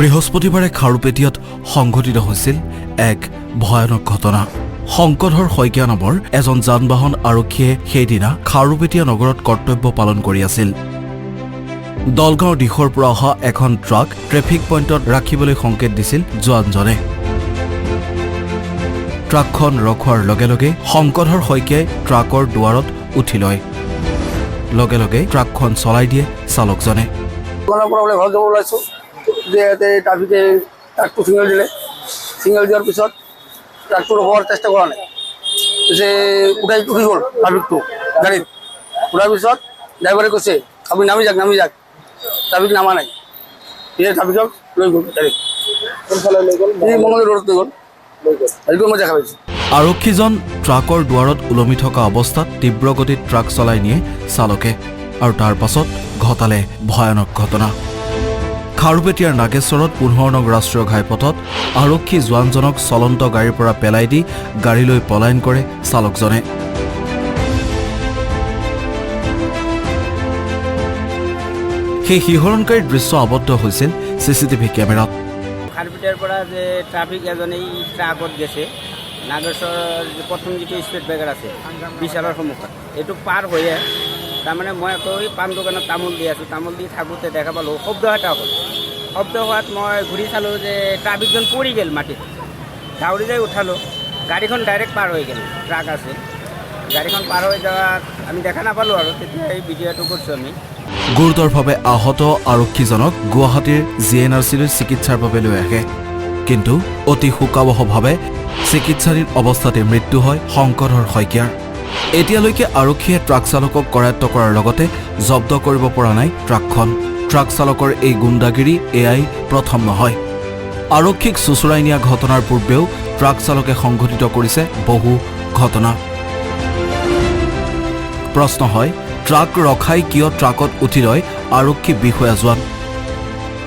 বৃহস্পতিবাৰে খাৰুপেটীয়াত সংঘটিত হৈছিল এক ভয়ানক ঘটনা। শংকৰধৰ শইকীয়া নামৰ এজন যান-বাহন আৰক্ষীয়ে সেইদিনা খাৰুপেটীয়া নগৰত কৰ্তব্য পালন কৰি আছিল। দলগাঁৱৰ দিশৰ পৰা অহা এখন ট্ৰাক ট্ৰেফিক পইণ্টত ৰাখিবলৈ সংকেত দিছিল জোৱানজনে। ট্ৰাকখন ৰখোৱাৰ লগে লগে শংকৰধৰ শইকীয়াই ট্ৰাকৰ দুৱাৰত উঠি লয়। লগে লগে ট্ৰাকখন চলাই দিয়ে চালকজনে। ট্রাফিকে ট্রাকটো সিগনেল দেওয়ার পিছত ট্রাকটো রোখার চেষ্টা করা নাই, সে উঠি গল ট্রাফিকটো গাড়িত উঠার পিছত ড্রাইভারে কৈছে আপনি নামি যাক ট্রাফিক নামা নাই, ট্রাফিকক লৈ গল গাড়ীত মঙ্গলদৈ ৰোডত লৈ গল এইটো মই দেখা পাইছোঁ। আৰক্ষীজন ট্ৰাকৰ দুৱাৰত ওলমি থকা অৱস্থাত তীব্ৰ গতিত ট্ৰাক চলাই নিয়ে চালকে আৰু তাৰ পাছত ঘটালে ভয়ানক ঘটনা। খাৰুপেটীয়াৰ নাগেশ্বৰত 15 নং ৰাষ্ট্ৰীয় ঘাইপথত আৰক্ষী জোৱানজনক চলন্ত গাড়ীৰ পৰা পেলাই দি গাড়ীলৈ পলায়ন কৰে চালকজনে। সেই শিহৰণকাৰী দৃশ্য আবদ্ধ হৈছিল চিচিটিভি কেমেৰাত। খাৰুপেটীয়াৰ পৰা যে ট্ৰাফিক এজনে ট্ৰাকত গেছে নাগেশ্বৰৰ প্ৰথম যিটো স্পীড ব্ৰেকাৰ আছে বিশালৰ সন্মুখত, এইটো পাৰ হৈয়ে তাৰমানে মই আকৌ পাণ দোকানত তামোল দি আছোঁ, তামোল দি থাকোঁতে দেখা পালোঁ শব্দ এটা হ'ল। শব্দ হোৱাত মই ঘূৰি চালোঁ যে ট্ৰাফিকজন পৰি গ'ল মাটিত। দাউৰি যাই উঠালোঁ, গাড়ীখন ডাইৰেক্ট পাৰ হৈ গ'ল, ট্ৰাক আছিল। গাড়ীখন পাৰ হৈ যোৱাত আমি দেখা নাপালোঁ আৰু তেতিয়া এই ভিডিঅ'টো কৰিছোঁ আমি। গুৰুতৰভাৱে আহত আৰক্ষীজনক গুৱাহাটীৰ GNRCলৈ চিকিৎসাৰ বাবে লৈ আহে, কিন্তু অতি শোকাবহভাৱে চিকিৎসাধীন অৱস্থাতে মৃত্যু হয় শংকৰধৰ শইকীয়াৰ। এতিয়ালৈকে আৰক্ষীয়ে ট্ৰাক চালকক কৰায়ত্ব কৰাৰ লগতে জব্দ কৰিব পৰা নাই ট্ৰাকখন। ট্ৰাক চালকৰ এই গুণ্ডাগিৰি এয়াই প্ৰথম নহয়। আৰক্ষীক চোঁচৰাই নিয়া ঘটনাৰ পূৰ্বেও ট্ৰাক চালকে সংঘটিত কৰিছে বহু ঘটনা। প্ৰশ্ন হয়, ট্ৰাক ৰখাই কিয় ট্ৰাকত উঠি লয় আৰক্ষী বিষয়া জোৱান?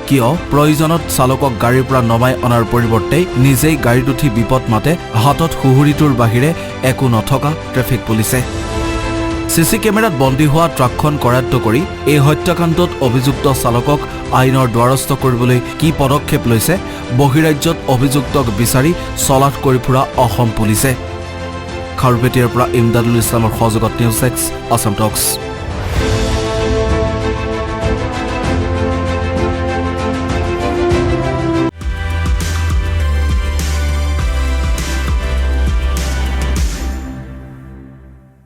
কিয় প্ৰয়োজনত চালকক গাড়ীৰ পৰা নমাই অনাৰ পৰিৱৰ্তে নিজেই গাড়ীত উঠি বিপদ মাতে হাতত সুহুৰিটোৰ বাহিৰে একো নথকা ট্ৰেফিক পুলিচে? চিচি কেমেৰাত বন্দী হোৱা ট্ৰাকখন কৰায়ত্ব কৰি এই হত্যাকাণ্ডত অভিযুক্ত চালকক আইনৰ দ্বাৰস্থ কৰিবলৈ কি পদক্ষেপ লৈছে বহিৰাজ্যত অভিযুক্তক বিচাৰি চলাথ কৰি ফুৰা অসম পুলিচে? খাৰুপেটীয়াৰ পৰা ইমদাদুল ইছলামৰ সহযোগত নিউজ 6 আছাম টক্স।